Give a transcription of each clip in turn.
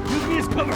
Use me as cover.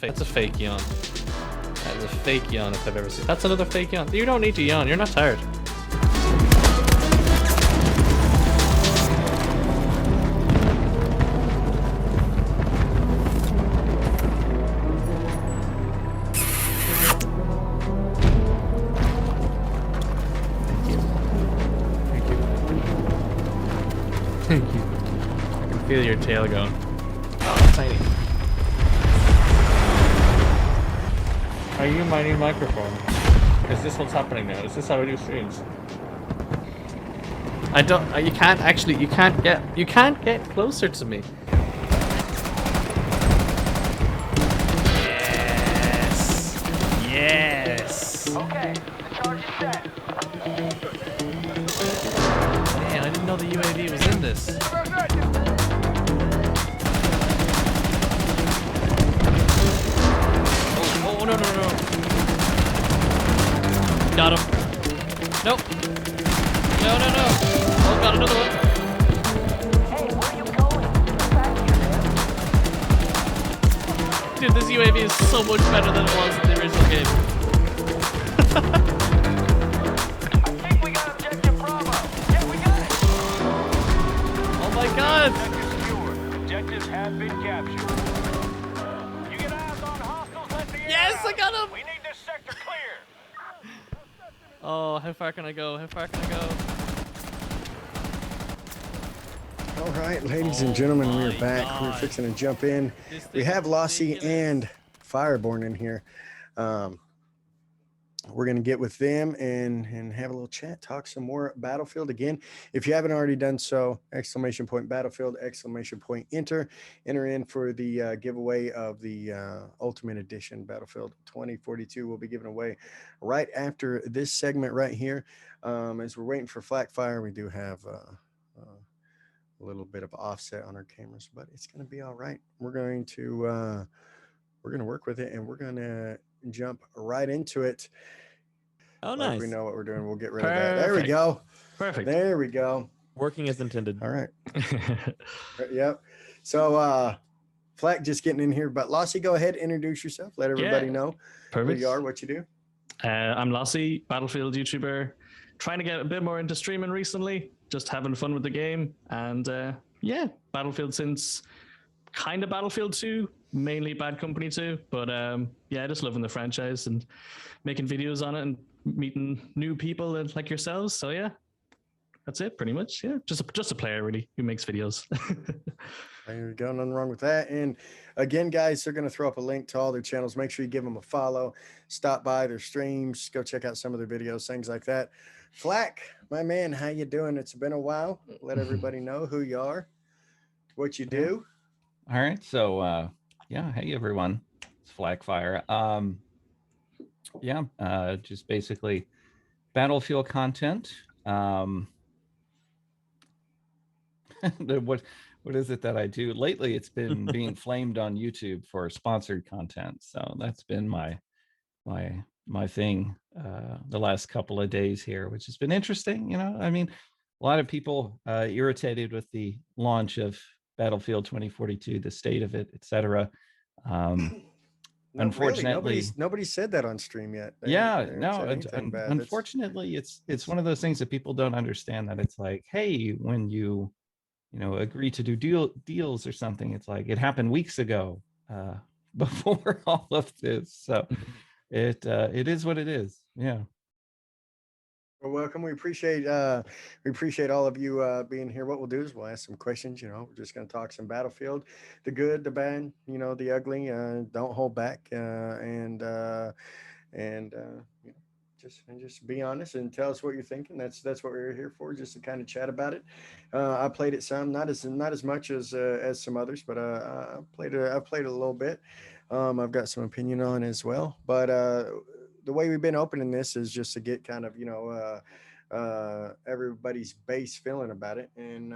That's a fake yawn. That is a fake yawn if I've ever seen. That's another fake yawn. You don't need to yawn. You're not tired. Thank you. I can feel your tail going. Oh, tiny. Are you mining microphone? Is this what's happening now? Is this how I do streams? I don't. You can't actually. You can't get closer to me. Yes. Yes. Okay, the charge is set. Man, I didn't know the UAV was in this. Oh, no. Got him. Nope. No. Oh, got another one. Hey, where are you going? Get back here, man. Dude, this UAV is so much better than it was in the original game. I think we got objective Bravo. Yeah, we got it. Oh my god. Objective secured. Objectives have been captured. You get eyes on hostiles, let the air Yes, out. I got him. We need this sector clear. Oh, how far can I go? How far can I go? All right, ladies and gentlemen, we're back. We're fixing to jump in. We have Lossy and Fyrborne in here. We're going to get with them and have a little chat, talk some more Battlefield. Again, if you haven't already done so, ! Battlefield, ! Enter in for the giveaway of the Ultimate Edition Battlefield 2042. We'll be giving away right after this segment right here. As we're waiting for Flakfire, we do have a little bit of offset on our cameras, but it's going to be all right. We're going to work with it, and we're going to jump right into it. Oh, nice. We know what we're doing. We'll get rid of that. There we go. Perfect. There we go. Working as intended. All right. Yep. So, Flak just getting in here, but Lossy, go ahead, introduce yourself. Let everybody know who you are, what you do. I'm Lossy, Battlefield YouTuber, trying to get a bit more into streaming recently, just having fun with the game. And yeah, Battlefield since kind of Battlefield 2, mainly Bad Company 2. But yeah, just loving the franchise and making videos on it and meeting new people like yourselves. So yeah, that's it pretty much. Yeah, just a player really who makes videos. There you go. Nothing wrong with that. And again, guys, they're going to throw up a link to all their channels. Make sure you give them a follow. Stop by their streams. Go check out some of their videos, things like that. Flak, my man, how you doing? It's been a while. Let everybody know who you are, what you do. All right. So, yeah. Hey, everyone. It's Flakfire. Yeah, just basically Battlefield content. What is it that I do lately? It's been being flamed on YouTube for sponsored content, so that's been my thing the last couple of days here, which has been interesting. I mean, a lot of people irritated with the launch of Battlefield 2042, the state of it, etc. No, really, Unfortunately, nobody said that on stream yet. yeah, They haven't no, said anything bad. unfortunately, it's one of those things that people don't understand, that it's like, hey, when you agree to do deals or something, it's like it happened weeks ago, before all of this. So it is what it is. Yeah. Well, welcome. We appreciate all of you being here. What we'll do is we'll ask some questions. We're just going to talk some Battlefield, the good, the bad, the ugly. Don't hold back, just be honest and tell us what you're thinking. That's what we're here for, just to kind of chat about it. I played it some, not as much as some others, but I played it a little bit. I've got some opinion on it as well, but the way we've been opening this is just to get kind of everybody's base feeling about it, and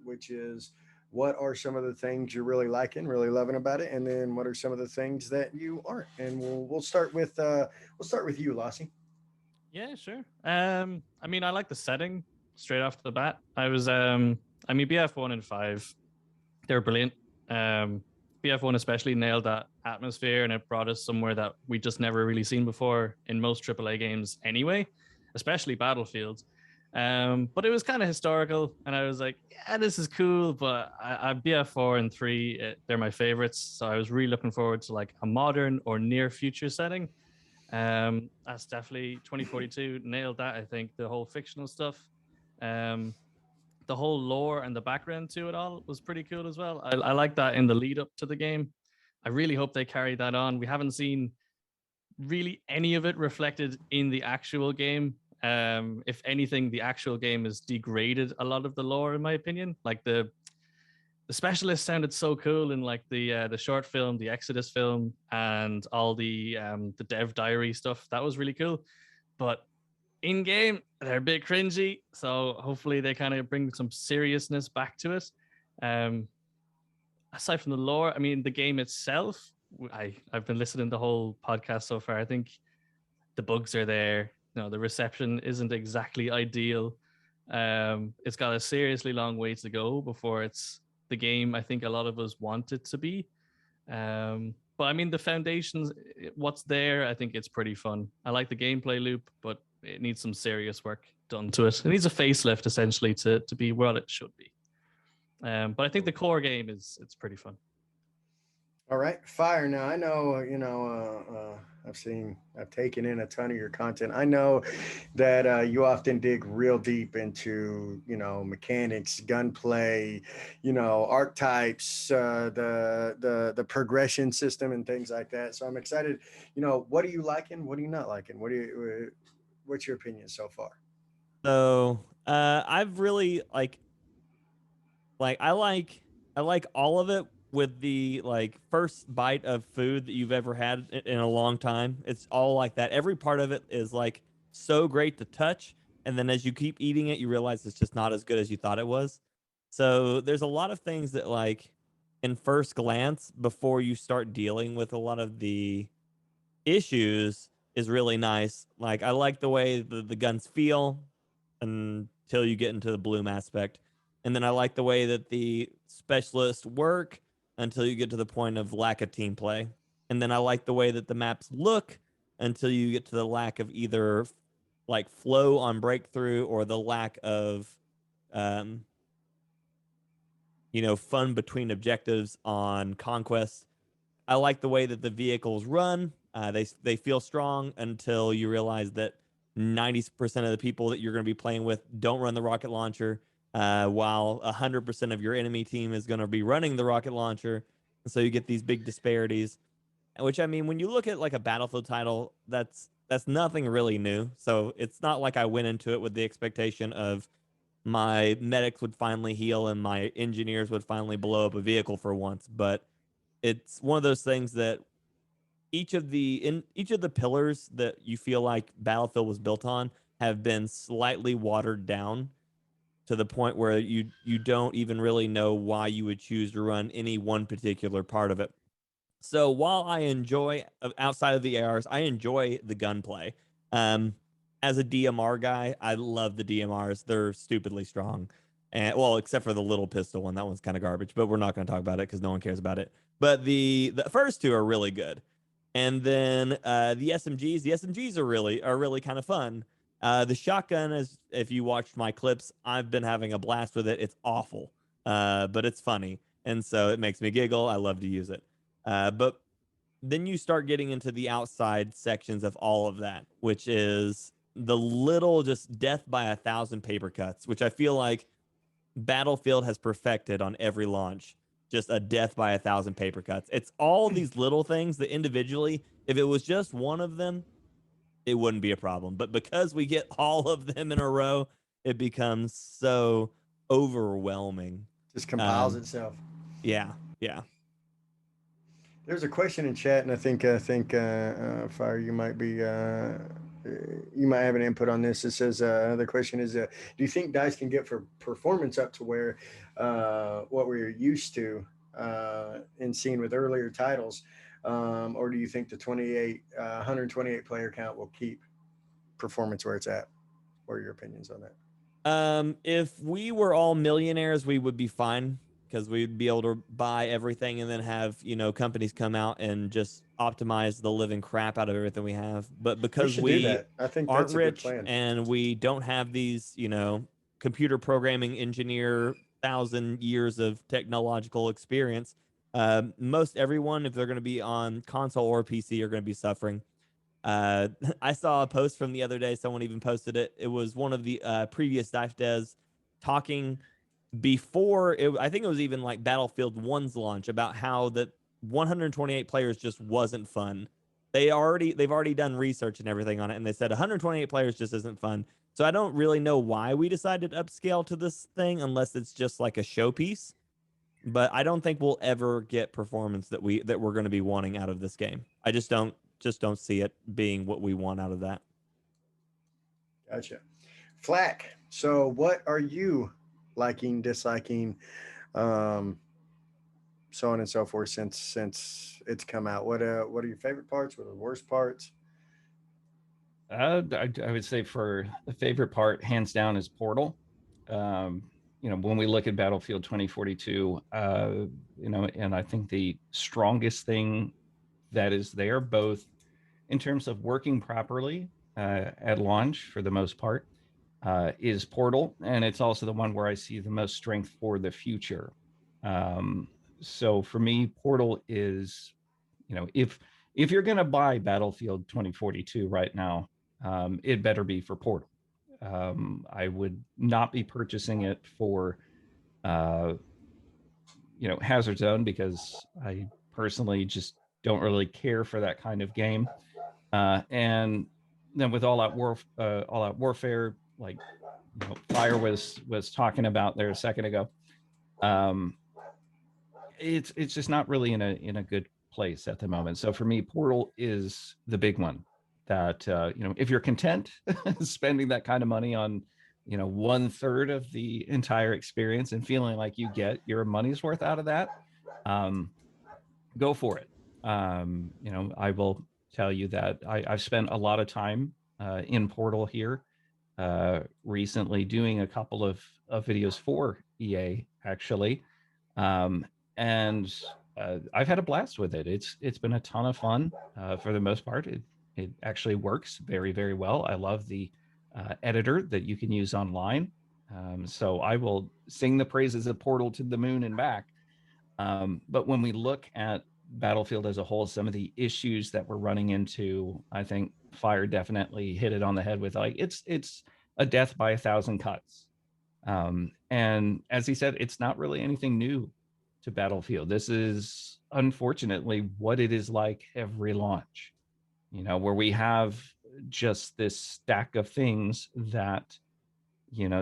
which is, what are some of the things you're really liking, really loving about it, and then what are some of the things that you aren't. And we'll start with you, Lossy. Yeah, sure. I mean, I like the setting straight off the bat. I mean, BF1 and 5, they're brilliant. BF1 especially nailed that atmosphere, and it brought us somewhere that we just never really seen before in most AAA games anyway, especially Battlefield. But it was kind of historical, and I was like, yeah, this is cool, but I BF4 and 3, they're my favorites. So I was really looking forward to like a modern or near future setting. That's definitely 2042 nailed that. I think the whole fictional stuff, the whole lore and the background to it all was pretty cool as well. I like that in the lead up to the game. I really hope they carry that on. We haven't seen really any of it reflected in the actual game. If anything, the actual game has degraded a lot of the lore, in my opinion. Like the specialist sounded so cool in like the short film, the Exodus film, and all the dev diary stuff. That was really cool. But in game, they're a bit cringy. So hopefully they kind of bring some seriousness back to it. Aside from the lore, I mean, the game itself, I've been listening to the whole podcast so far. I think the bugs are there. The reception isn't exactly ideal. It's got a seriously long way to go before it's the game I think a lot of us want it to be. But I mean, the foundations, what's there, I think it's pretty fun. I like the gameplay loop, but it needs some serious work done to it. It needs a facelift essentially to be what it should be. But I think the core game it's pretty fun. All right, Fire. Now I know, I've taken in a ton of your content. I know that you often dig real deep into, mechanics, gunplay, archetypes, the progression system and things like that. So I'm excited. What are you liking? What are you not liking? What's your opinion so far? So I've really I like all of it, with the first bite of food that you've ever had in a long time. It's all like that. Every part of it is like so great to touch, and then as you keep eating it, you realize it's just not as good as you thought it was. So there's a lot of things that in first glance, before you start dealing with a lot of the issues, is really nice. Like, I like the way the guns feel until you get into the bloom aspect. And then I like the way that the specialists work until you get to the point of lack of team play. And then I like the way that the maps look until you get to the lack of either flow on breakthrough, or the lack of fun between objectives on conquest. I like the way that the vehicles run. They feel strong until you realize that 90% of the people that you're going to be playing with don't run the rocket launcher, while 100% of your enemy team is going to be running the rocket launcher. So you get these big disparities, which, I mean, when you look at a Battlefield title, that's nothing really new. So it's not like I went into it with the expectation of my medics would finally heal and my engineers would finally blow up a vehicle for once. But it's one of those things that each of the pillars that you feel like Battlefield was built on have been slightly watered down to the point where you don't even really know why you would choose to run any one particular part of it. So while I enjoy outside of the ARs, I enjoy the gunplay. As a DMR guy, I love the DMRs. They're stupidly strong. And well, except for the little pistol one, that one's kind of garbage, but we're not going to talk about it because no one cares about it. But the first two are really good. And then the SMGs are really kind of fun. The shotgun, is if you watched my clips, I've been having a blast with it. It's awful, but it's funny, and so it makes me giggle. I love to use it. But then you start getting into the outside sections of all of that, which is the little just death by 1,000 paper cuts, which I feel like Battlefield has perfected on every launch. Just a death by 1,000 paper cuts. It's all these little things that individually, if it was just one of them, it wouldn't be a problem. But because we get all of them in a row, it becomes so overwhelming. Just compiles itself. Yeah, yeah. There's a question in chat, and I think Fire, you might have an input on this. It says the question is, do you think DICE can get for performance up to where what we're used to and seeing with earlier titles, or do you think the 128 player count will keep performance where it's at? What are your opinions on that? If we were all millionaires, we would be fine, because we'd be able to buy everything and then have, companies come out and just optimize the living crap out of everything we have. But because we I think aren't that's a good rich plan. and we don't have these, computer programming engineer 1,000 years of technological experience, most everyone, if they're going to be on console or PC, are going to be suffering. I saw a post from the other day. Someone even posted it. It was one of the previous DICE devs talking before it, I think it was even like Battlefield 1's launch, about how that 128 players just wasn't fun. They've already done research and everything on it, and they said 128 players just isn't fun. So I don't really know why we decided to upscale to this thing, unless it's just like a showpiece. But I don't think we'll ever get performance that we're going to be wanting out of this game. I just don't see it being what we want out of that. Gotcha. Flak, so what are you liking, disliking, so on and so forth since it's come out? What are your favorite parts? What are the worst parts? I would say for the favorite part, hands down, is Portal. When we look at Battlefield 2042, and I think the strongest thing that is there, both in terms of working properly at launch for the most part, is Portal, and it's also the one where I see the most strength for the future. So for me, Portal is, if you're going to buy Battlefield 2042 right now, it better be for Portal. I would not be purchasing it for, Hazard Zone, because I personally just don't really care for that kind of game. And then with All Out Warfare, like Fire was talking about there a second ago, it's just not really in a good place at the moment. So for me, Portal is the big one that if you're content spending that kind of money on 1/3 of the entire experience and feeling like you get your money's worth out of that, go for it. I will tell you that I've spent a lot of time in Portal here recently, doing a couple of videos for EA, actually, and I've had a blast with it. It's been a ton of fun. For the most part, it actually works very, very well. I love the editor that you can use online, so I will sing the praises of Portal to the moon and back. But when we look at Battlefield as a whole, some of the issues that we're running into, I think Fire definitely hit it on the head with, like, it's a death by 1,000 cuts. And as he said, it's not really anything new to Battlefield. This is unfortunately what it is like every launch, where we have just this stack of things that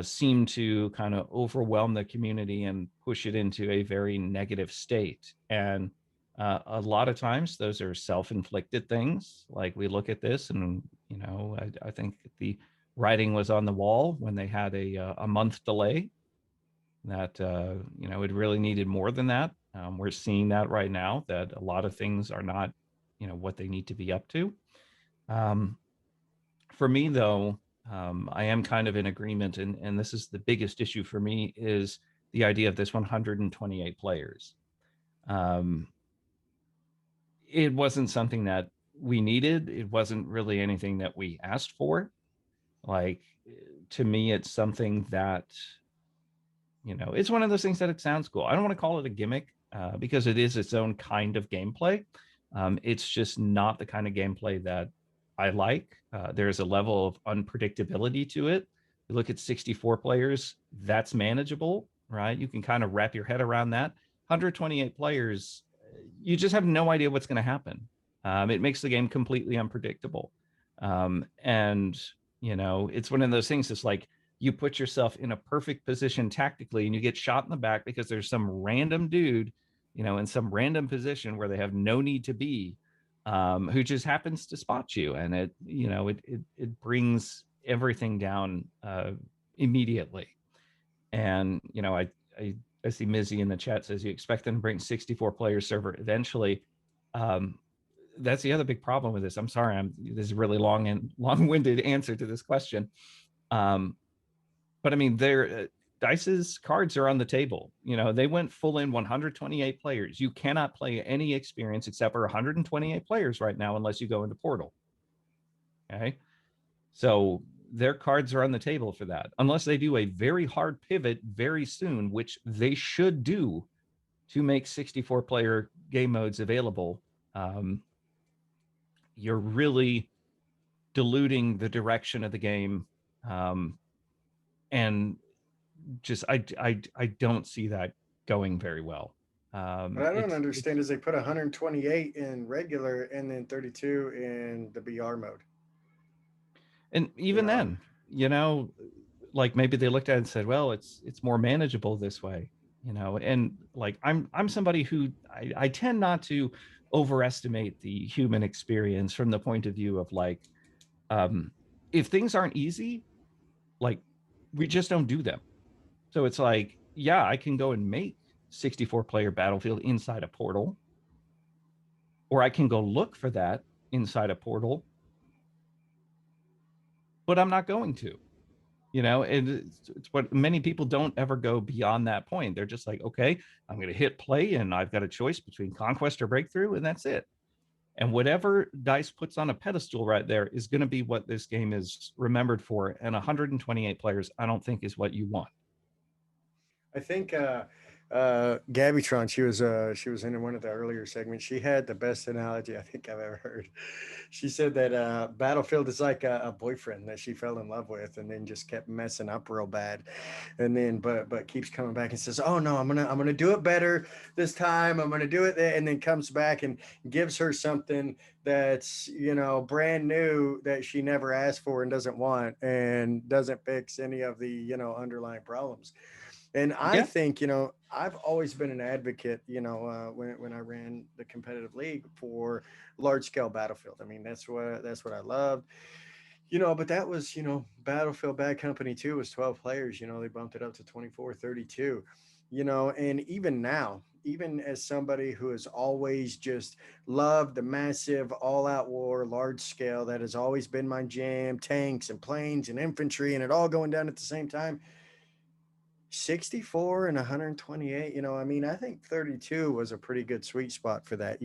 seem to kind of overwhelm the community and push it into a very negative state. And A lot of times those are self-inflicted things. Like we look at this and, I think the writing was on the wall when they had a month delay that, it really needed more than that. We're seeing that right now, that a lot of things are not, what they need to be up to. For me, though, I am kind of in agreement, and this is the biggest issue for me, is the idea of this 128 players. It wasn't something that we needed. It wasn't really anything that we asked for. Like, to me, it's something that, it's one of those things that it sounds cool. I don't want to call it a gimmick because it is its own kind of gameplay. It's just not the kind of gameplay that I like. There's a level of unpredictability to it. You look at 64 players, that's manageable, right? You can kind of wrap your head around that. 128 players, you just have no idea what's going to happen. It makes the game completely unpredictable. And, it's one of those things. It's like you put yourself in a perfect position tactically and you get shot in the back because there's some random dude, in some random position where they have no need to be, who just happens to spot you. And it brings everything down immediately. And, I see Mizzy in the chat says you expect them to bring 64 player server eventually. That's the other big problem with this. I'm sorry, this is a really long-winded answer to this question. But I mean, Dice's cards are on the table. They went full in 128 players. You cannot play any experience except for 128 players right now unless you go into Portal. Okay, so their cards are on the table for that, unless they do a very hard pivot very soon, which they should do to make 64 player game modes available. You're really diluting the direction of the game. And just, I don't see that going very well. What I don't understand is they put 128 in regular and then 32 in the BR mode. And even then, like maybe they looked at it and said, well, it's more manageable this way, and like I'm somebody who I tend not to overestimate the human experience from the point of view of like, if things aren't easy, like we just don't do them. So it's like, yeah, I can go and make 64 player Battlefield inside a Portal, or I can go look for that inside a Portal, but I'm not going to, and it's what many people don't ever go beyond that point. They're just like, okay, I'm going to hit play and I've got a choice between Conquest or Breakthrough, and that's it. And whatever Dice puts on a pedestal right there is going to be what this game is remembered for. And 128 players, I don't think is what you want. I think Gabbytron, she was in one of the earlier segments. She had the best analogy I think I've ever heard. She said that Battlefield is like a boyfriend that she fell in love with and then just kept messing up real bad, and then but keeps coming back and says, oh no, I'm gonna do it better this time, I'm gonna do it there, and then comes back and gives her something that's brand new that she never asked for and doesn't want and doesn't fix any of the underlying problems. And I think, I've always been an advocate, when I ran the competitive league for large scale Battlefield. I mean, that's what I loved, but that was, Battlefield Bad Company 2 was 12 players, they bumped it up to 24, 32, and even now, even as somebody who has always just loved the massive all out war, large scale, that has always been my jam, tanks and planes and infantry and it all going down at the same time. 64 and 128, I think 32 was a pretty good sweet spot for that,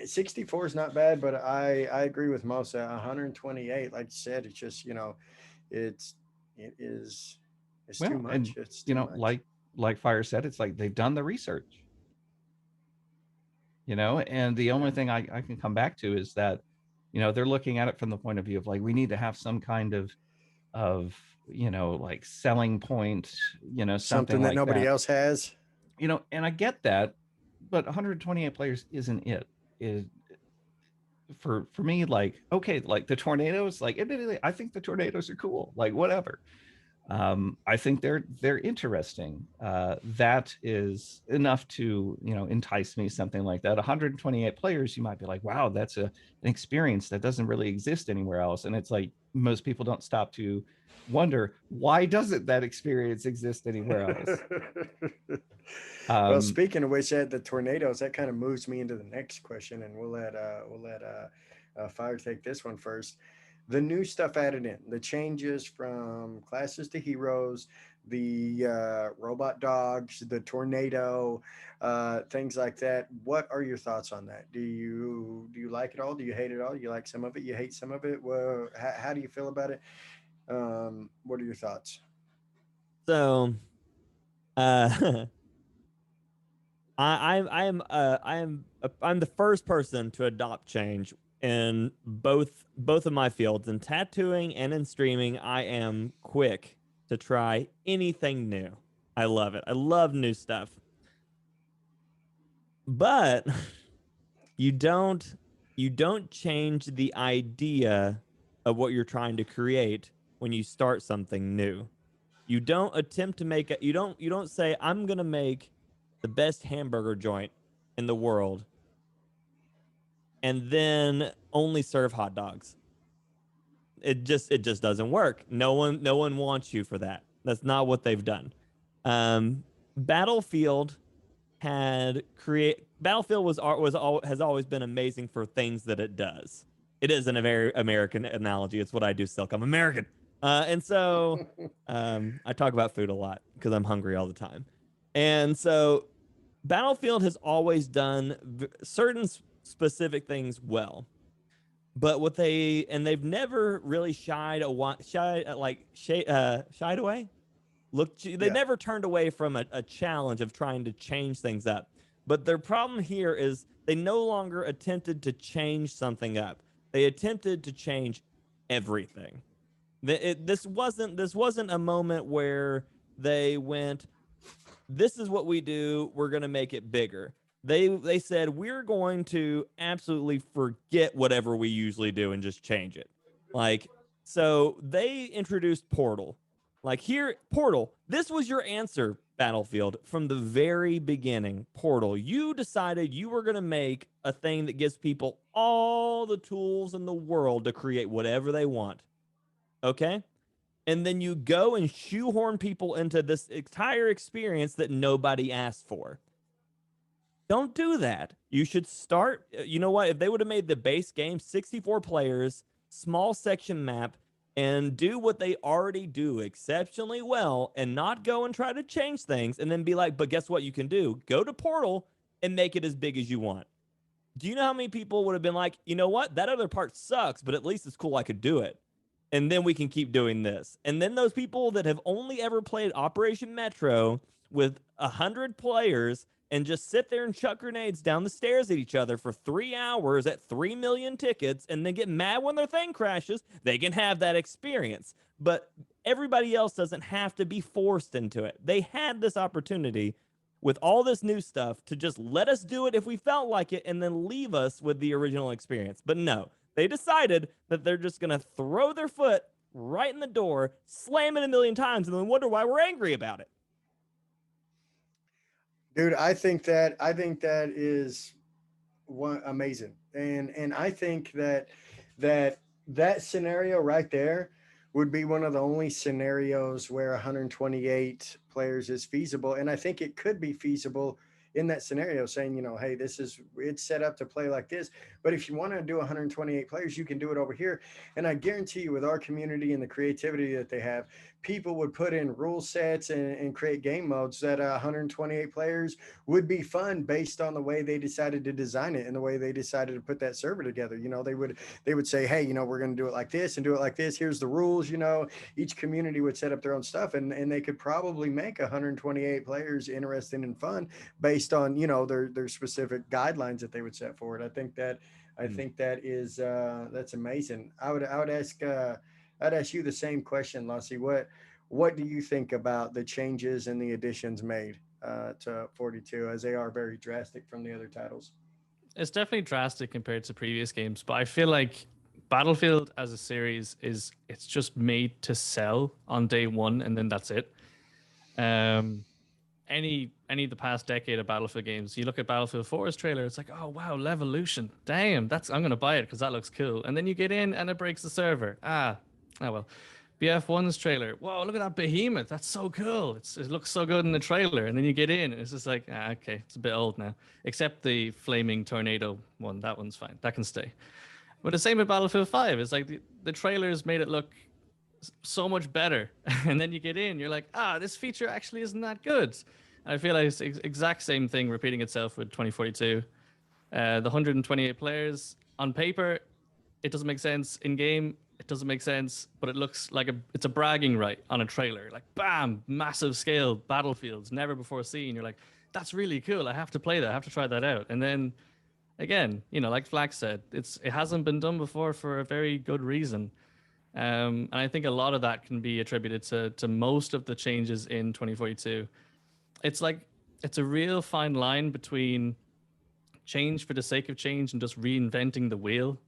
64 is not bad, but I agree with most. 128, like you said, it's just, it's too much. And, it's too much. like Fire said, it's like they've done the research, and the only thing I can come back to is that, they're looking at it from the point of view of like, we need to have some kind of like selling point, something that like nobody else has, and I get that, but 128 players isn't it. Is for me, like, okay, like the tornadoes, like admittedly, I think the tornadoes are cool, like whatever. I think they're interesting. That is enough to entice me. Something like that. 128 players, you might be like, wow, that's an experience that doesn't really exist anywhere else. And it's like most people don't stop to wonder, why doesn't that experience exist anywhere else? Well, speaking of which, the tornadoes, that kind of moves me into the next question, and we'll let Fire take this one first. The new stuff added in, the changes from classes to heroes, the robot dogs, the tornado, things like that. What are your thoughts on that? Do you like it all? Do you hate it all? You like some of it? You hate some of it? Well, how do you feel about it? What are your thoughts? So, uh, I'm the first person to adopt change in both of my fields, in tattooing and in streaming. I am quick to try anything new. I love it. I love new stuff. But you don't change the idea of what you're trying to create when you start something new. You don't attempt to make it. You don't say, I'm going to make the best hamburger joint in the world and then only serve hot dogs. It just doesn't work. No one wants you for that. That's not what they've done. Battlefield has always been amazing for things that it does. It is a very American analogy. It's what I do, Silk. I'm American. And so I talk about food a lot because I'm hungry all the time. And so Battlefield has always done certain specific things well. But they've never really shied away. They never turned away from a challenge of trying to change things up. But their problem here is they no longer attempted to change something up. They attempted to change everything. This wasn't a moment where they went, this is what we do, we're going to make it bigger. They said, we're going to absolutely forget whatever we usually do and just change it. So they introduced Portal. Portal, this was your answer, Battlefield, from the very beginning. Portal, you decided you were going to make a thing that gives people all the tools in the world to create whatever they want. Okay? And then you go and shoehorn people into this entire experience that nobody asked for. Don't do that. You should start, you know what? If they would have made the base game 64 players, small section map, and do what they already do exceptionally well and not go and try to change things and then be like, but guess what you can do? Go to Portal and make it as big as you want. Do you know how many people would have been like, you know what? That other part sucks, but at least it's cool I could do it. And then we can keep doing this. And then those people that have only ever played Operation Metro with 100 players and just sit there and chuck grenades down the stairs at each other for 3 hours at 3 million tickets and then get mad when their thing crashes, they can have that experience. But everybody else doesn't have to be forced into it. They had this opportunity with all this new stuff to just let us do it if we felt like it and then leave us with the original experience. But no, they decided that they're just going to throw their foot right in the door, slam it a million times, and then wonder why we're angry about it. Dude, I think that is amazing, and I think that scenario right there would be one of the only scenarios where 128 players is feasible, and I think it could be feasible in that scenario, saying, hey, it's set up to play like this, but if you want to do 128 players, you can do it over here. And I guarantee you, with our community and the creativity that they have, people would put in rule sets and create game modes that 128 players would be fun based on the way they decided to design it and the way they decided to put that server together. They would say, hey, we're going to do it like this and do it like this. Here's the rules. Each community would set up their own stuff, and they could probably make 128 players interesting and fun based on their specific guidelines that they would set forward. I think that is that's amazing. I'd ask you the same question, Lossy. What do you think about the changes and the additions made to 42, as they are very drastic from the other titles? It's definitely drastic compared to previous games, but I feel like Battlefield as a series it's just made to sell on day one, and then that's it. Any of the past decade of Battlefield games, you look at Battlefield 4's trailer, it's like, oh wow, Levolution, damn, I'm gonna buy it because that looks cool. And then you get in and it breaks the server. Oh well. BF1's trailer, whoa, look at that behemoth, that's so cool. It looks so good in the trailer, and then you get in and it's just like, okay, it's a bit old now. Except the flaming tornado one, that one's fine, that can stay. But the same with Battlefield 5. It's like the trailers made it look so much better, and then you get in, you're like, this feature actually isn't that good. And I feel like it's the exact same thing repeating itself with 2042. The 128 players on paper, it doesn't make sense. In game, it doesn't make sense, but it looks like it's a bragging right on a trailer. Like, bam, massive scale battlefields, never before seen. You're like, that's really cool. I have to play that. I have to try that out. And then again, like Flak said, it hasn't been done before for a very good reason. And I think a lot of that can be attributed to most of the changes in 2042. It's like, it's a real fine line between change for the sake of change and just reinventing the wheel,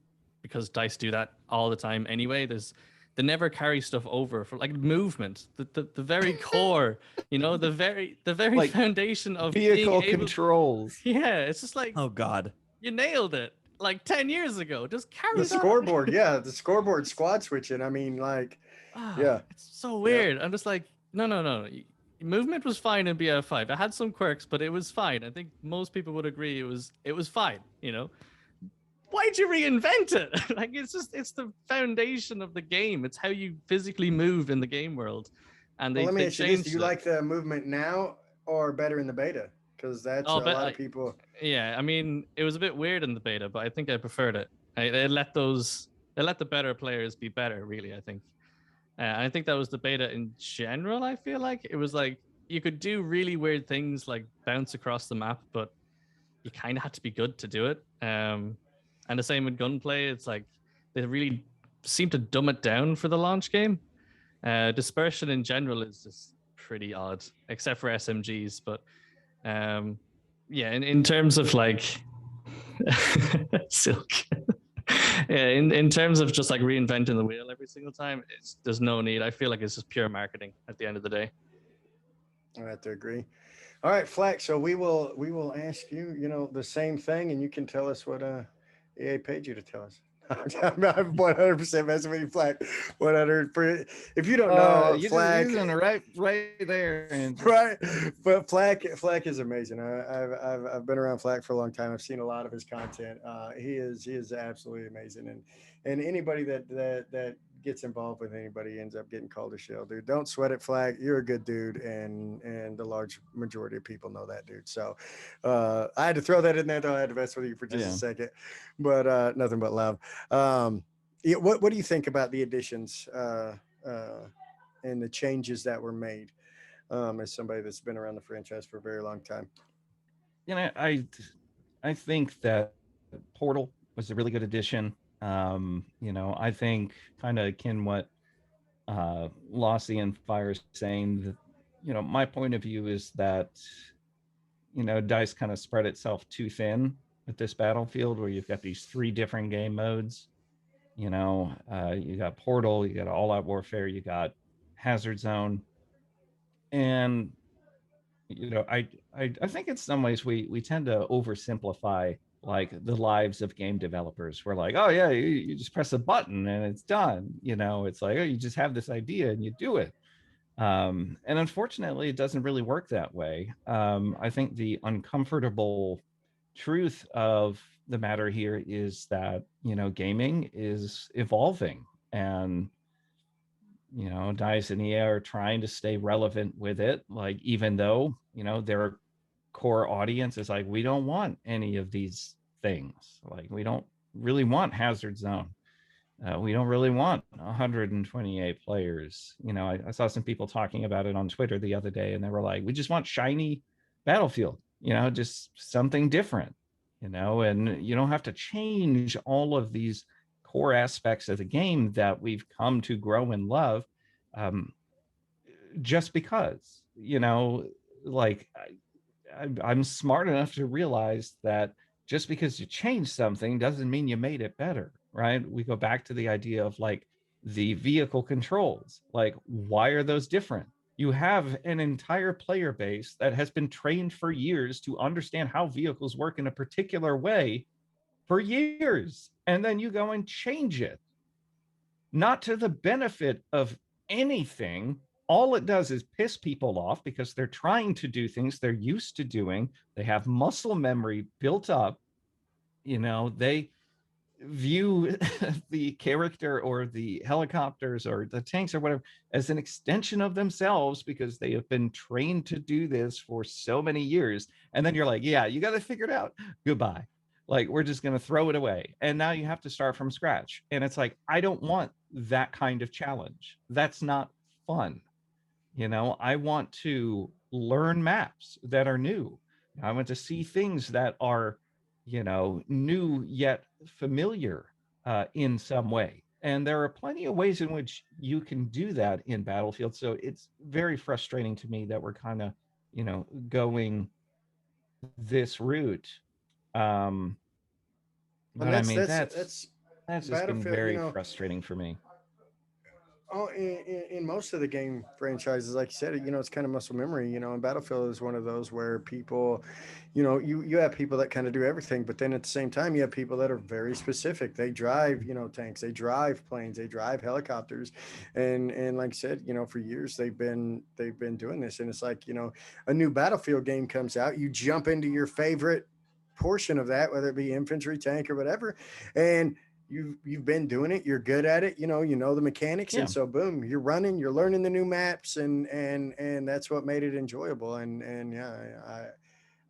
because DICE do that all the time anyway. They never carry stuff over for like movement, the very core, the very Like foundation of vehicle being able, controls. Yeah, it's just like, Oh God. you nailed it like 10 years ago. Just carry The that scoreboard, yeah, the scoreboard squad switching. I mean, like, yeah. It's so weird. I'm just like, no. Movement was fine in BF5. It had some quirks, but it was fine. I think most people would agree it was fine, Why'd you reinvent it? Like, it's the foundation of the game. It's how you physically move in the game world. And Well, let me ask you this: changed do you it. like the movement now or better in the beta? Because that's a lot of people. Yeah, I mean, it was a bit weird in the beta, but I think I preferred it. They let the better players be better, really, I think. I think that was the beta in general. I feel like it was like you could do really weird things like bounce across the map, but you kind of had to be good to do it. And the same with gunplay. It's like they really seem to dumb it down for the launch game. Dispersion in general is just pretty odd, except for SMGs. But in terms of like Silk. Yeah, in terms of just like reinventing the wheel every single time, there's no need. I feel like it's just pure marketing at the end of the day. I have to agree. All right, Flak. So we will ask you, the same thing, and you can tell us what EA paid you to tell us. I'm 100% messing with you, Flak. 100%. If you don't know, Flak, right there, and right. But Flak is amazing. I've been around Flak for a long time. I've seen a lot of his content. He is absolutely amazing, and anybody that gets involved with anybody ends up getting called a shell, dude. Don't sweat it, Flak. You're a good dude, and the large majority of people know that, dude. So I had to throw that in there, though. I had to mess with you for just a second, but nothing but love. What do you think about the additions and the changes that were made, as somebody that's been around the franchise for a very long time? I think that Portal was a really good addition. I think kind of akin what Lossy and Fire is saying, that, my point of view is that, DICE kind of spread itself too thin with this Battlefield, where you've got these 3 different game modes. You got Portal, you got All Out Warfare, you got Hazard Zone. And, I think in some ways we tend to oversimplify like the lives of game developers. We're like, oh yeah, you just press a button and it's done. It's like, oh, you just have this idea and you do it. And unfortunately, it doesn't really work that way. I think the uncomfortable truth of the matter here is that, gaming is evolving, and, DICE and EA are trying to stay relevant with it. Like, even though, their core audience is like, we don't want any of these things. Like, we don't really want Hazard Zone. We don't really want 128 players. I saw some people talking about it on Twitter the other day, and they were like, we just want shiny Battlefield, just something different, and you don't have to change all of these core aspects of the game that we've come to grow and love, just because, like, I'm smart enough to realize that just because you change something doesn't mean you made it better, right? We go back to the idea of like the vehicle controls. Like, why are those different? You have an entire player base that has been trained for years to understand how vehicles work in a particular way for years. And then you go and change it, not to the benefit of anything. All it does is piss people off because they're trying to do things they're used to doing. They have muscle memory built up. They view the character or the helicopters or the tanks or whatever as an extension of themselves because they have been trained to do this for so many years. And then you're like, yeah, you got to figure it out. Goodbye. Like, we're just going to throw it away. And now you have to start from scratch. And it's like, I don't want that kind of challenge. That's not fun. I want to learn maps that are new. I want to see things that are, new yet familiar in some way. And there are plenty of ways in which you can do that in Battlefield. So it's very frustrating to me that we're kind of, going this route. And But I mean, that's that's just been Battlefield, very frustrating for me. Oh, in most of the game franchises, like you said, it's kind of muscle memory, and Battlefield is one of those where people, you have people that kind of do everything, but then at the same time, you have people that are very specific. They drive, tanks, they drive planes, they drive helicopters. And like I said, for years they've been doing this. And it's like, a new Battlefield game comes out, you jump into your favorite portion of that, whether it be infantry, tank, or whatever. And you've been doing it, you're good at it, you know the mechanics. Yeah. And so boom, you're running, you're learning the new maps, and that's what made it enjoyable. And yeah,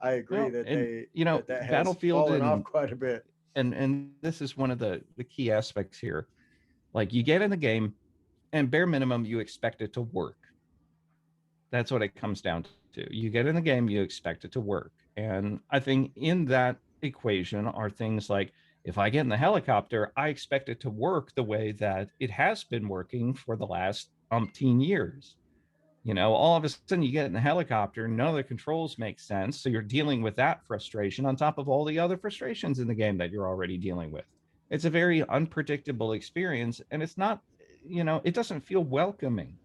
I agree Well, that and that has Battlefield fallen off quite a bit. and this is one of the key aspects here. Like, you get in the game and bare minimum you expect it to work. That's what it comes down to. You get in the game, you expect it to work. And I think in that equation are things like, if I get in the helicopter, I expect it to work the way that it has been working for the last umpteen years. All of a sudden you get in the helicopter, none of the controls make sense. So you're dealing with that frustration on top of all the other frustrations in the game that you're already dealing with. It's a very unpredictable experience, and it's not, it doesn't feel welcoming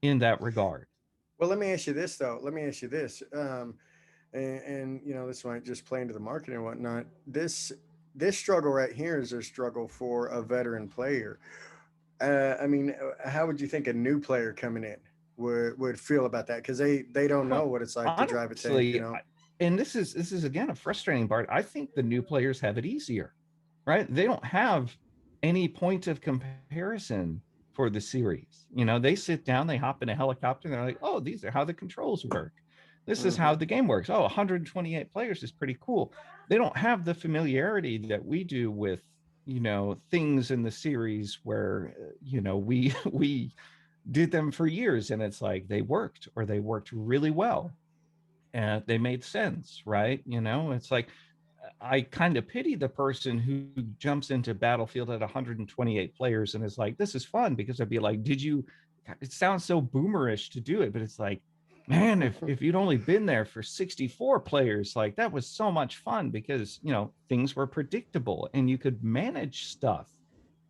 in that regard. Well, let me ask you this though. Let me ask you this. And this might just play into the marketing and whatnot. This struggle right here is a struggle for a veteran player. I mean, how would you think a new player coming in would feel about that? Because they don't know what it's like to drive a tank. And this is again a frustrating part. I think the new players have it easier, right? They don't have any point of comparison for the series. They sit down, they hop in a helicopter, and they're like, oh, these are how the controls work. This is how the game works. Oh, 128 players is pretty cool. They don't have the familiarity that we do with, things in the series where, we did them for years, and it's like they worked, or they worked really well and they made sense, right? It's like, I kind of pity the person who jumps into Battlefield at 128 players and is like, this is fun, because I'd be like, it sounds so boomerish to do it, but it's like, man, if you'd only been there for 64 players, like, that was so much fun, because things were predictable and you could manage stuff,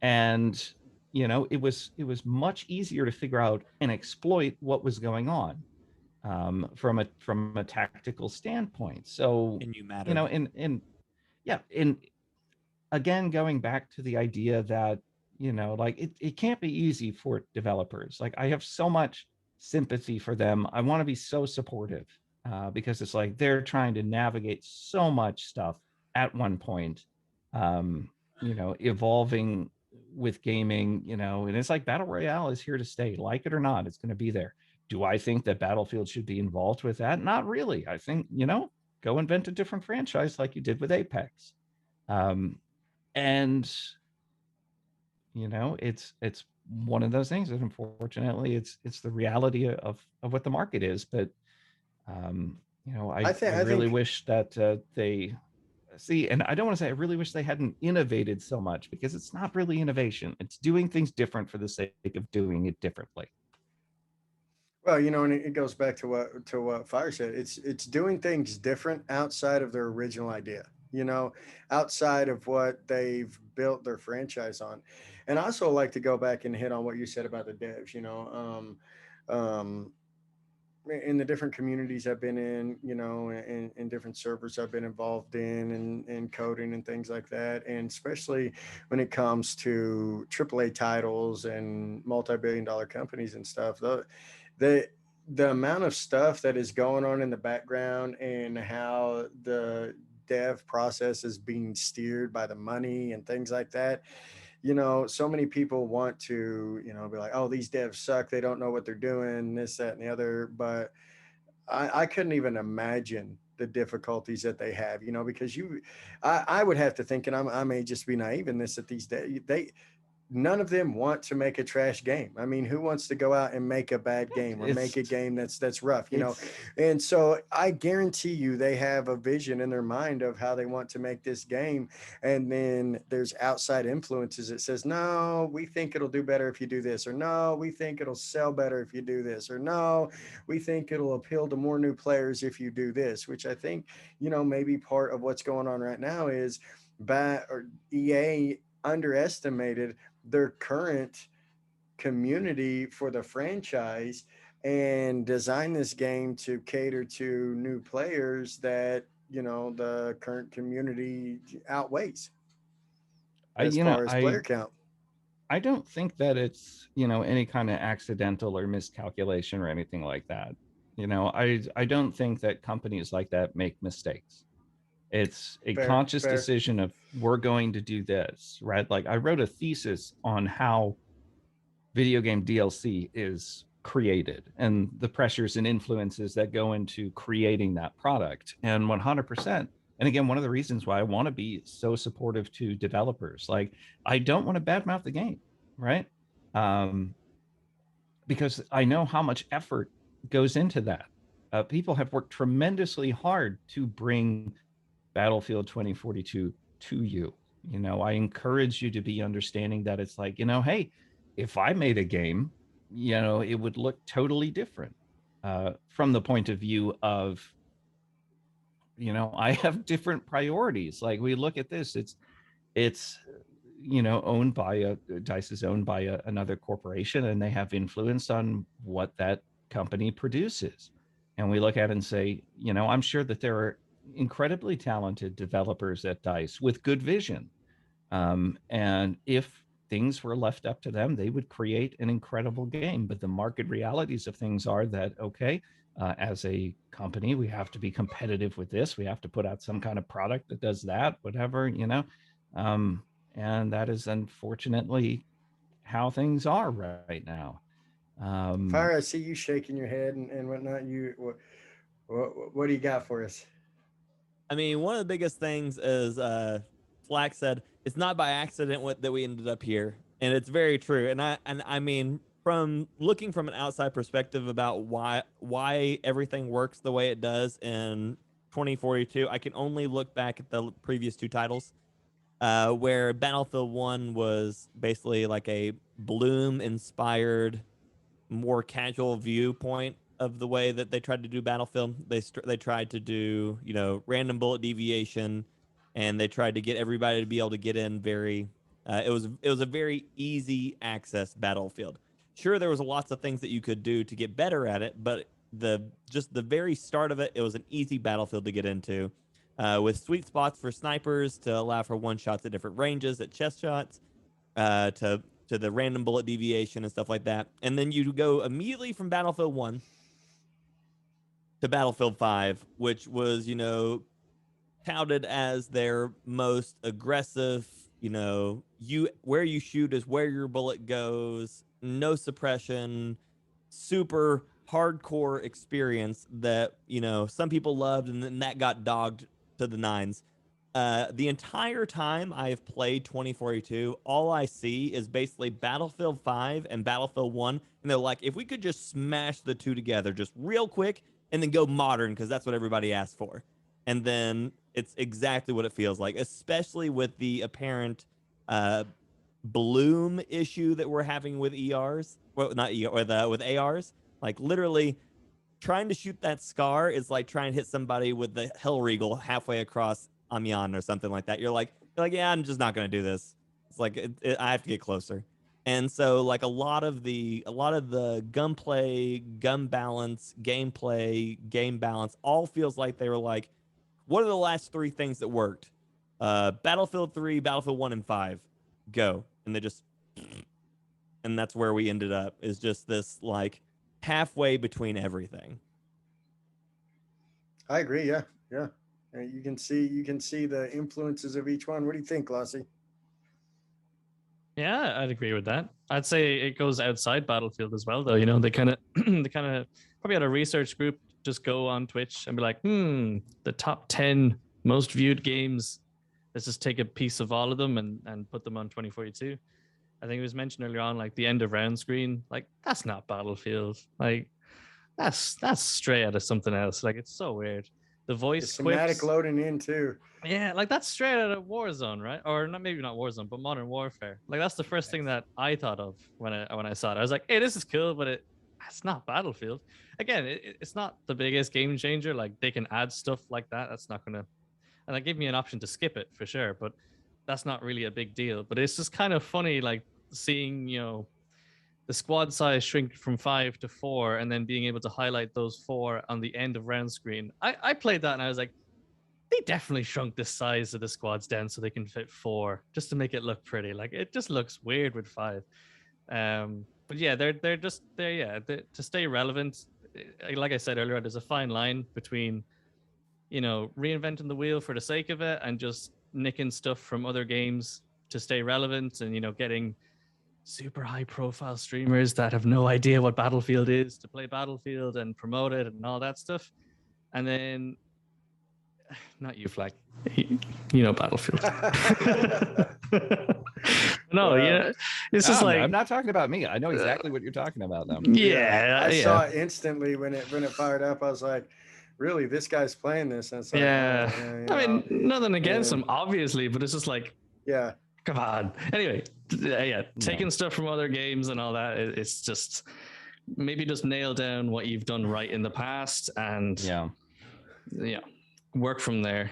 and it was much easier to figure out and exploit what was going on from a tactical standpoint. So, And you matter. and again, going back to the idea that like, it can't be easy for developers. Like, I have so much sympathy for them. I want to be so supportive because it's like they're trying to navigate so much stuff at one point, evolving with gaming, and it's like Battle Royale is here to stay. Like it or not, it's going to be there. Do I think that Battlefield should be involved with that? Not really. I think, go invent a different franchise like you did with Apex. And it's one of those things that, unfortunately, it's the reality of what the market is. But I really wish that they see, and I don't want to say I really wish they hadn't innovated so much, because it's not really innovation. It's doing things different for the sake of doing it differently. Well, and it goes back to what Fire said. It's doing things different outside of their original idea. you know, outside of what they've built their franchise on. And I also like to go back and hit on what you said about the devs, in the different communities I've been in, in different servers I've been involved in coding and things like that. And especially when it comes to AAA titles and multi-billion-dollar companies and stuff, the the amount of stuff that is going on in the background and how the dev process is being steered by the money and things like that. So many people want to, be like, oh, these devs suck. They don't know what they're doing, this, that, and the other. But I couldn't even imagine the difficulties that they have, because I would have to think, and I may just be naive in this, that these days, none of them want to make a trash game. I mean, who wants to go out and make a bad game or make a game that's rough, And so I guarantee you they have a vision in their mind of how they want to make this game. And then there's outside influences that says, no, we think it'll do better if you do this, or no, we think it'll sell better if you do this, or no, we think it'll appeal to more new players if you do this, which I think, maybe part of what's going on right now is EA underestimated their current community for the franchise and design this game to cater to new players that the current community outweighs as far as player count. I don't think that it's any kind of accidental or miscalculation or anything like that. I don't think that companies like that make mistakes. It's a conscious decision of, we're going to do this, right? Like, I wrote a thesis on how video game DLC is created and the pressures and influences that go into creating that product. And 100%. And again, one of the reasons why I want to be so supportive to developers, like, I don't want to badmouth the game, right? Because I know how much effort goes into that. People have worked tremendously hard to bring Battlefield 2042 to you. I encourage you to be understanding that it's like, hey, if I made a game, it would look totally different from the point of view of, I have different priorities. Like, we look at this, it's owned by DICE is owned by another corporation, and they have influence on what that company produces. And we look at it and say, I'm sure that there are incredibly talented developers at DICE with good vision. And if things were left up to them, they would create an incredible game. But the market realities of things are that, okay, as a company, we have to be competitive with this. We have to put out some kind of product that does that, whatever, and that is unfortunately how things are right now. Fire, I see you shaking your head and whatnot. What do you got for us? I mean, one of the biggest things is Flack said it's not by accident that we ended up here, and it's very true. And I mean, from looking from an outside perspective about why everything works the way it does in 2042, I can only look back at the previous two titles, where Battlefield 1 was basically like a Bloom-inspired, more casual viewpoint of the way that they tried to do Battlefield. They tried to do, random bullet deviation, and they tried to get everybody to be able to get in very it was a very easy access Battlefield. Sure, there was lots of things that you could do to get better at it, but the very start of it was an easy Battlefield to get into, with sweet spots for snipers to allow for one shots at different ranges, at chest shots, to the random bullet deviation and stuff like that. And then you go immediately from Battlefield 1 to Battlefield 5, which was, touted as their most aggressive, where you shoot is where your bullet goes, no suppression, super hardcore experience that, some people loved, and then that got dogged to the nines. The entire time I've played 2042, all I see is basically Battlefield 5 and Battlefield 1. And they're like, if we could just smash the two together just real quick and then go modern, because that's what everybody asked for. And then it's exactly what it feels like, especially with the apparent bloom issue that we're having with ERs. Well, not ER, with ARs. Like, literally, trying to shoot that Scar is like trying to hit somebody with the Hellregal halfway across Amiens or something like that. You're like, yeah, I'm just not going to do this. It's like I have to get closer. And so like a lot of the gunplay, gun balance, gameplay, game balance all feels like they were like, what are the last 3 things that worked? Battlefield 3, Battlefield 1 and 5, go. And they just, and that's where we ended up, is just this like halfway between everything. I agree. Yeah. Yeah. You can see the influences of each one. What do you think, Lossy? Yeah, I'd agree with that. I'd say it goes outside Battlefield as well, though. You know, they kind of probably had a research group just go on Twitch and be like, the top 10 most viewed games. Let's just take a piece of all of them and put them on 2042. I think it was mentioned earlier on, like the end of round screen. Like, that's not Battlefield. Like, that's straight out of something else. Like, it's so weird. The voice Cinematic quips, loading in too. yeah, like that's straight out of Warzone, right? Or not, maybe not Warzone, but Modern Warfare. Like that's the first thing that I thought of when I saw it. I was like, hey, this is cool, but it's not Battlefield. Again, it's not the biggest game changer. Like they can add stuff like that. That's not gonna, and that gave me an option to skip it for sure. But that's not really a big deal. But it's just kind of funny, like seeing, you know, the squad size shrink from 5 to 4 and then being able to highlight those 4 on the end of round screen. I played that and I was like, they definitely shrunk the size of the squads down so they can fit 4 just to make it look pretty. Like it just looks weird with 5. But yeah, they're just to stay relevant. Like I said earlier, there's a fine line between, you know, reinventing the wheel for the sake of it and just nicking stuff from other games to stay relevant, and, you know, getting super high profile streamers that have no idea what Battlefield is to play Battlefield and promote it and all that stuff. And then not you, Flak, you know Battlefield. No, yeah, it's just like, I'm not talking about me. I know exactly what you're talking about now. Yeah, I saw it instantly when it fired up. I was like, really, this guy's playing this? And it's like, yeah. I mean, nothing against Yeah. him, obviously, but it's just like, yeah. come on. Anyway, yeah, taking stuff from other games and all that, it's just maybe just nail down what you've done right in the past and work from there.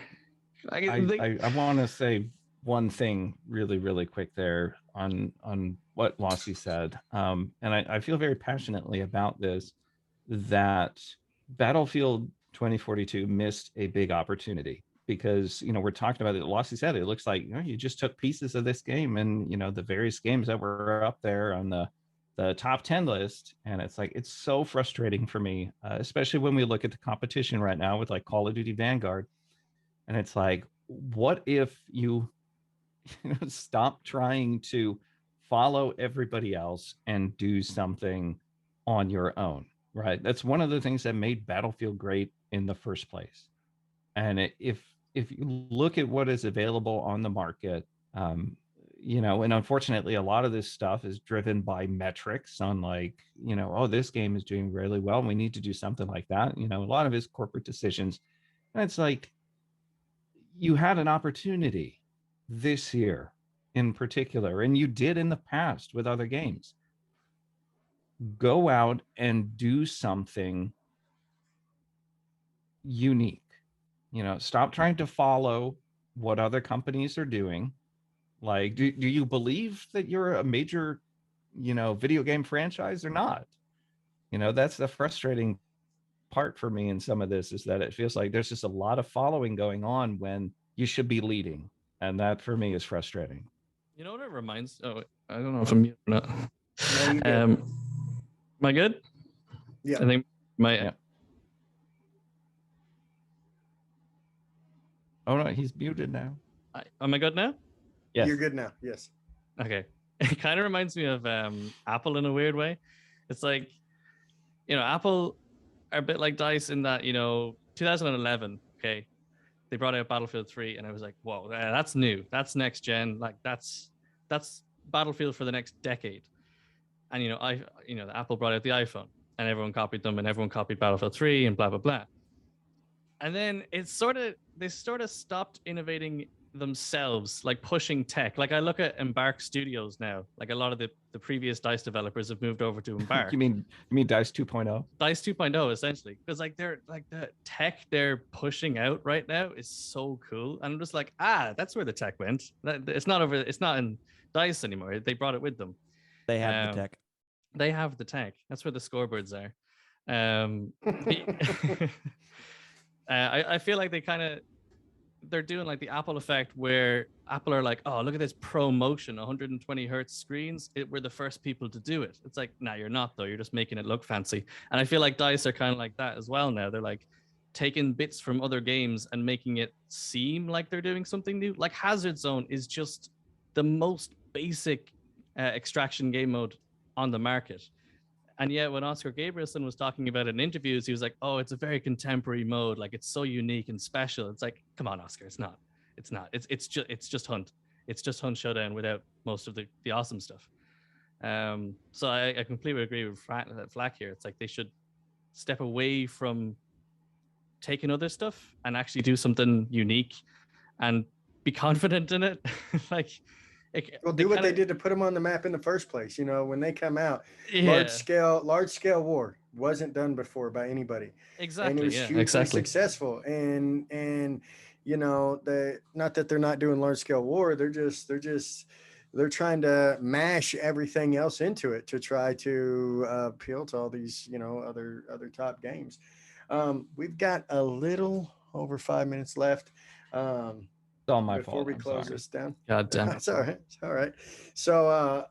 I want to say one thing really, really quick there on what Lossy said. And I feel very passionately about this, that Battlefield 2042 missed a big opportunity. Because, you know, we're talking about it. Lossy said it looks like, you know, you just took pieces of this game and, you know, the various games that were up there on the top 10 list. And it's like, it's so frustrating for me, especially when we look at the competition right now with like Call of Duty Vanguard. And it's like, what if you stop trying to follow everybody else and do something on your own, right? That's one of the things that made Battlefield great in the first place. And if you look at what is available on the market, you know, and unfortunately, a lot of this stuff is driven by metrics on like, you know, oh, this game is doing really well, we need to do something like that. You know, a lot of his corporate decisions. And it's like, you had an opportunity this year in particular, and you did in the past with other games. Go out and do something unique. You know, stop trying to follow what other companies are doing. Like, do you believe that you're a major, you know, video game franchise or not? You know, that's the frustrating part for me in some of this, is that it feels like there's just a lot of following going on when you should be leading. And that for me is frustrating. You know what it reminds? Oh, I don't know if I'm mute or not. No, you good. Am I good? Yeah. I think my Yeah. Oh no, he's muted now. am I good now? Yes. You're good now. Yes. Okay. It kind of reminds me of Apple in a weird way. It's like, you know, Apple are a bit like DICE in that, you know, 2011, okay, they brought out Battlefield 3, and I was like, whoa, that's new. That's next gen. Like that's Battlefield for the next decade. And, you know, Apple brought out the iPhone, and everyone copied them, and everyone copied Battlefield 3 and blah, blah, blah. And then they sort of stopped innovating themselves, like pushing tech. Like I look at Embark Studios now, like a lot of the previous DICE developers have moved over to Embark. You mean Dice 2.0? DICE 2.0 essentially, because like they're like the tech they're pushing out right now is so cool, and I'm just like, that's where the tech went. It's not in DICE anymore. They brought it with them. They have the tech. They have the tech. That's where the scoreboards are. I feel like they're doing like the Apple effect, where Apple are like, oh, look at this pro motion 120 hertz screens. We're the first people to do it. It's like, nah, you're not though. You're just making it look fancy. And I feel like DICE are kind of like that as well now. They're like taking bits from other games and making it seem like they're doing something new. Like Hazard Zone is just the most basic extraction game mode on the market. And yet when Oscar Gabrielson was talking about it in interviews, he was like, oh, it's a very contemporary mode. Like it's so unique and special. It's like, come on, Oscar. It's not. It's just Hunt. It's just Hunt Showdown without most of the awesome stuff. So I completely agree with Flak here. It's like they should step away from taking other stuff and actually do something unique and be confident in it. Like, well, do what they did to put them on the map in the first place. You know, when they come out, large scale war wasn't done before by anybody. Exactly. And it was hugely successful. And you know, not that they're not doing large scale war. They're trying to mash everything else into it to try to appeal to all these, you know, other top games. We've got a little over 5 minutes left. It's all my before fault. we close this down. God damn it. It's all right. It's all right. So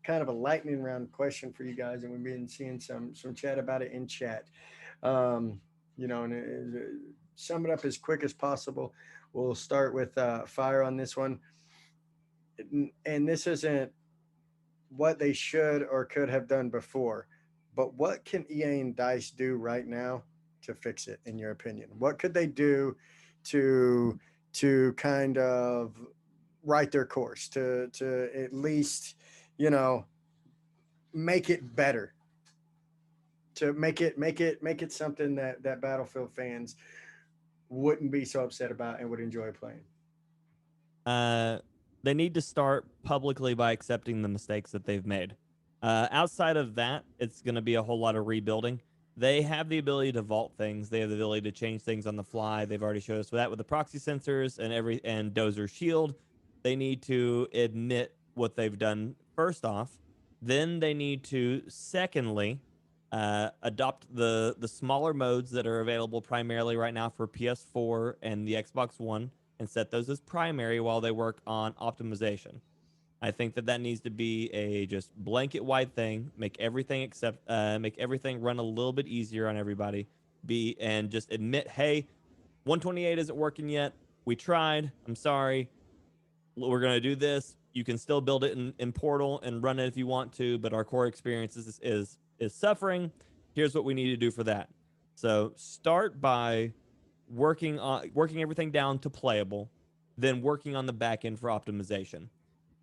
kind of a lightning round question for you guys, and we've been seeing some chat about it in chat. You know, and sum it up as quick as possible. We'll start with Fire on this one. And this isn't what they should or could have done before, but what can EA and DICE do right now to fix it, in your opinion? What could they do to kind of right their course, to at least, you know, make it better, to make it something that Battlefield fans wouldn't be so upset about and would enjoy playing? They need to start publicly by accepting the mistakes that they've made. Outside of that, it's going to be a whole lot of rebuilding. They have the ability to vault things. They have the ability to change things on the fly. They've already showed us that with the proxy sensors and Dozer Shield. They need to admit what they've done first off. Then they need to, secondly, adopt the smaller modes that are available primarily right now for PS4 and the Xbox One, and set those as primary while they work on optimization. I think that needs to be a just blanket wide thing. Make everything run a little bit easier on everybody. And just admit, hey, 128 isn't working yet. We tried. I'm sorry. We're gonna do this. You can still build it in Portal and run it if you want to, but our core experience is suffering. Here's what we need to do for that. So start by working everything down to playable, then working on the back end for optimization.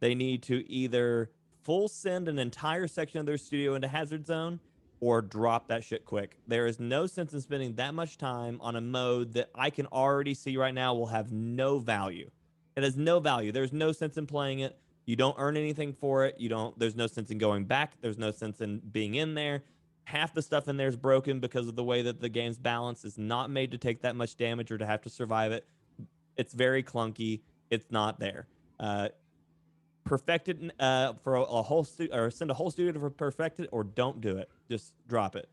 They need to either full send an entire section of their studio into Hazard Zone or drop that shit quick. There is no sense in spending that much time on a mode that I can already see right now will have no value. It has no value. There's no sense in playing it. You don't earn anything for it. There's no sense in going back. There's no sense in being in there. Half the stuff in there is broken because of the way that the game's balance is not made to take that much damage or to have to survive it. It's very clunky. It's not there. Perfect it for a whole or send a whole studio to perfect it, or don't do it. Just drop it.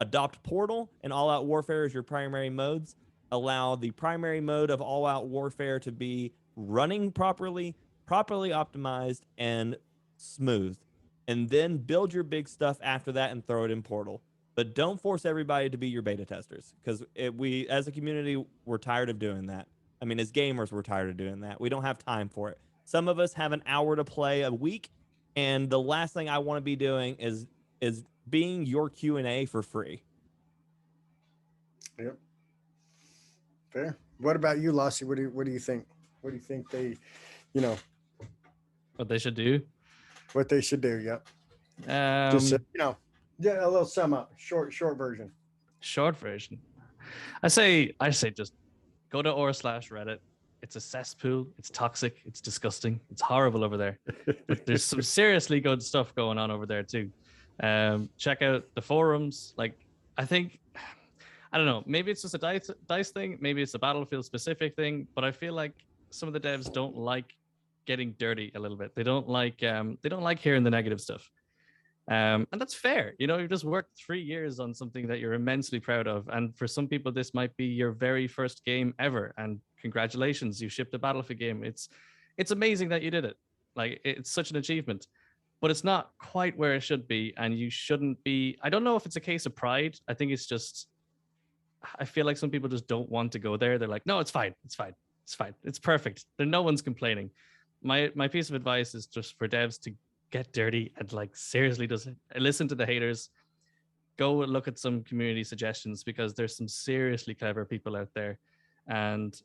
Adopt Portal and All Out Warfare as your primary modes. Allow the primary mode of All Out Warfare to be running properly optimized and smooth, and then build your big stuff after that and throw it in Portal. But don't force everybody to be your beta testers, because we as a community, we're tired of doing that. I mean, as gamers, we're tired of doing that. We don't have time for it. Some of us have an hour to play a week, and the last thing I want to be doing is being your Q&A for free. Yep. Fair. What about you, Lossy? What do you think? What do you think they, you know, What they should do? what they should do? Yep. Just you know, a little sum up, short version. Short version. I say just go to r/Reddit, it's a cesspool. It's toxic. It's disgusting. It's horrible over there. But there's some seriously good stuff going on over there too. Check out the forums. Like, I think, I don't know, maybe it's just a dice thing. Maybe it's a Battlefield specific thing. But I feel like some of the devs don't like getting dirty a little bit. They don't like hearing the negative stuff. And that's fair. You know, you've just worked 3 years on something that you're immensely proud of. And for some people, this might be your very first game ever. And congratulations, you shipped a Battlefield game. It's amazing that you did it. Like, it's such an achievement, but it's not quite where it should be. And you shouldn't be. I don't know if it's a case of pride. I think it's just, I feel like some people just don't want to go there. They're like, no, it's fine. It's fine. It's fine. It's perfect. No one's complaining. My piece of advice is just for devs to get dirty and like seriously just listen to the haters. Go look at some community suggestions, because there's some seriously clever people out there. And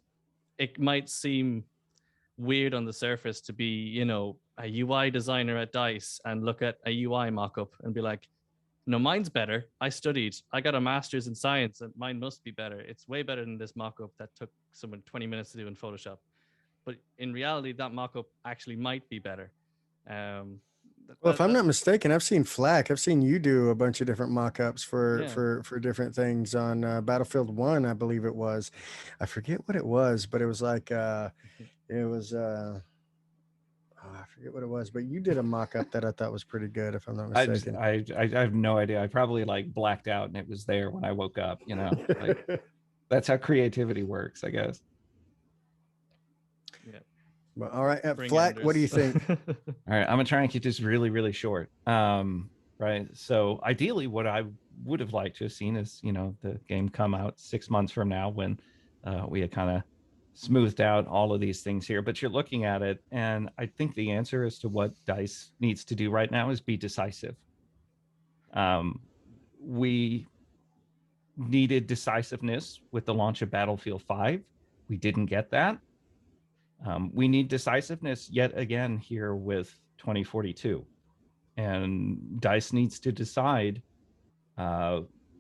it might seem weird on the surface to be, you know, a UI designer at DICE and look at a UI mock-up and be like, no, mine's better. I studied. I got a master's in science and mine must be better. It's way better than this mock-up that took someone 20 minutes to do in Photoshop. But in reality, that mock-up actually might be better. Well, if I'm not mistaken, I've seen Flak. I've seen you do a bunch of different mock-ups for different things on Battlefield 1, I believe it was. I forget what it was, but it was like I forget what it was, but you did a mock-up that I thought was pretty good, if I'm not mistaken. I have no idea. I probably like blacked out and it was there when I woke up, you know. Like, that's how creativity works, I guess. Yeah. Well, all right, Flak, what do you think? All right, I'm gonna try and keep this really, really short. Right. So ideally, what I would have liked to have seen is, you know, the game come out 6 months from now when we had kind of smoothed out all of these things here. But you're looking at it, and I think the answer as to what DICE needs to do right now is be decisive. We needed decisiveness with the launch of Battlefield 5. We didn't get that. We need decisiveness yet again here with 2042. And DICE needs to decide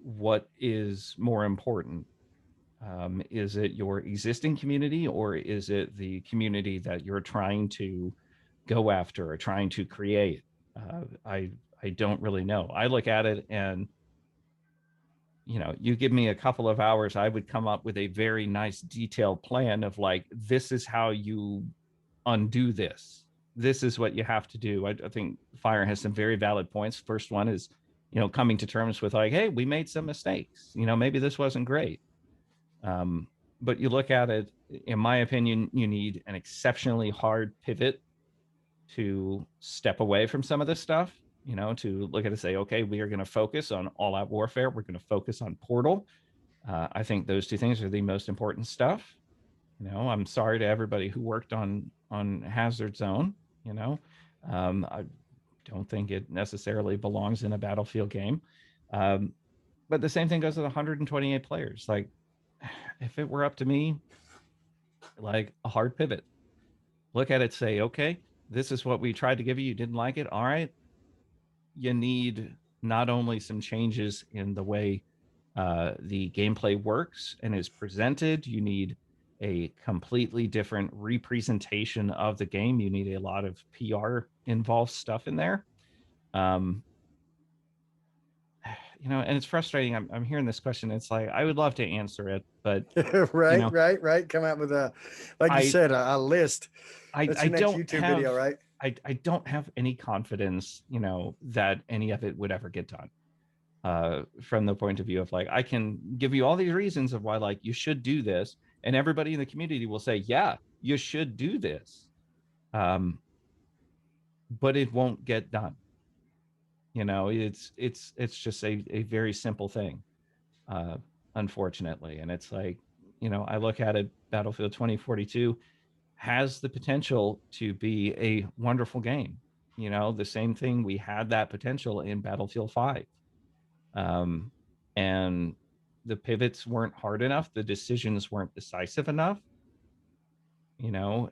what is more important. Is it your existing community, or is it the community that you're trying to go after or trying to create? I don't really know. I look at it and, you know, you give me a couple of hours, I would come up with a very nice detailed plan of like, this is how you undo this. This is what you have to do. I think Fire has some very valid points. First one is, you know, coming to terms with like, hey, we made some mistakes. You know, maybe this wasn't great. But you look at it, in my opinion, you need an exceptionally hard pivot to step away from some of this stuff, you know, to look at it and say, okay, we are going to focus on all-out warfare. We're going to focus on Portal. I think those two things are the most important stuff. You know, I'm sorry to everybody who worked on Hazard Zone. You know, I don't think it necessarily belongs in a Battlefield game. But the same thing goes with 128 players. Like, if it were up to me, like a hard pivot, look at it, say, okay, this is what we tried to give you. You didn't like it. All right. You need not only some changes in the way the gameplay works and is presented, you need a completely different representation of the game. You need a lot of PR involved stuff in there. You know, and it's frustrating. I'm hearing this question. It's like, I would love to answer it, but right, you know, right. Come out with a, like you said, a list. That's your next YouTube video, right? I don't have any confidence, you know, that any of it would ever get done. From the point of view of like, I can give you all these reasons of why, like, you should do this, and everybody in the community will say, yeah, you should do this. But it won't get done. You know, it's just a very simple thing, unfortunately. And it's like, you know, I look at it, Battlefield 2042 has the potential to be a wonderful game. You know, the same thing, we had that potential in Battlefield 5. And the pivots weren't hard enough. The decisions weren't decisive enough. You know,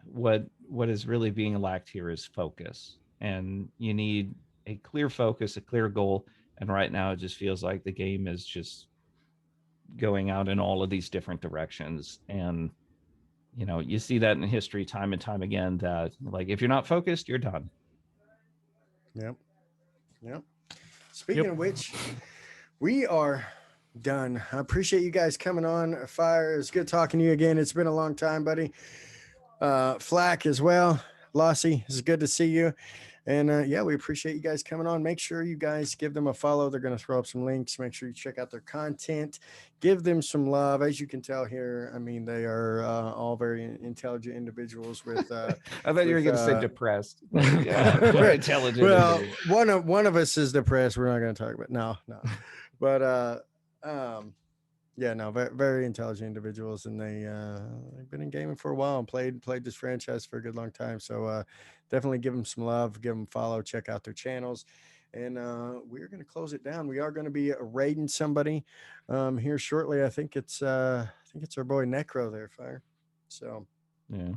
what is really being lacked here is focus. And you need a clear focus, a clear goal. And right now it just feels like the game is just going out in all of these different directions. And you see that in history time and time again, that like if you're not focused, you're done. Yep. Speaking of which, we are done. I appreciate you guys coming on. Fire, it's good talking to you again. It's been a long time, buddy. Flak as well. Lossy, it's good to see you. And we appreciate you guys coming on. Make sure you guys give them a follow. They're going to throw up some links. Make sure you check out their content. Give them some love. As you can tell here, I mean, they are all very intelligent individuals with I thought you were going to say depressed. Yeah, very intelligent. Well, one of us is depressed. We're not going to talk about no. But very, very intelligent individuals, and they've been in gaming for a while and played this franchise for a good long time. So definitely give them some love, give them a follow, check out their channels, and we're going to close it down. We are going to be raiding somebody here shortly. I think it's our boy Necro there, Fire. So yeah.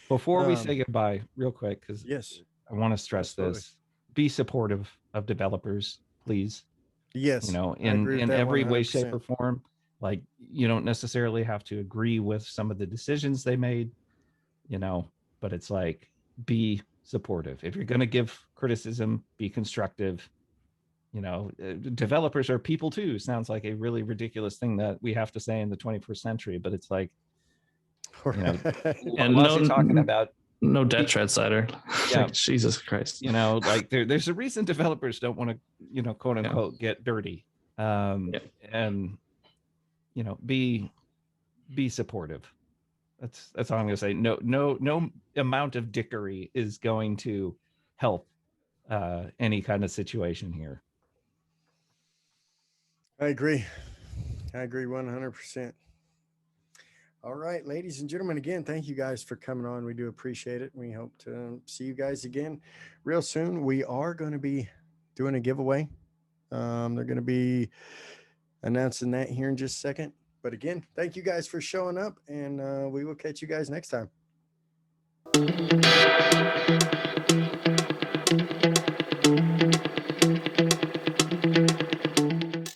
Before we say goodbye, real quick, because yes, I want to stress this: be supportive of developers, please. Yes, in every way, shape, or form. Like, you don't necessarily have to agree with some of the decisions they made, but it's like, be supportive. If you're going to give criticism, be constructive. Developers are people too. Sounds like a really ridiculous thing that we have to say in the 21st century, but it's like, and talking about no death threat cider. Yeah. Like, Jesus Christ. Like there's a reason developers don't want to, quote unquote, get dirty. And be supportive. That's all I'm gonna say. No amount of dickery is going to help any kind of situation here. I agree 100%. All right, ladies and gentlemen, again, thank you guys for coming on. We do appreciate it. We hope to see you guys again real soon. We are going to be doing a giveaway. They're going to be announcing that here in just a second. But again, thank you guys for showing up, and we will catch you guys next time.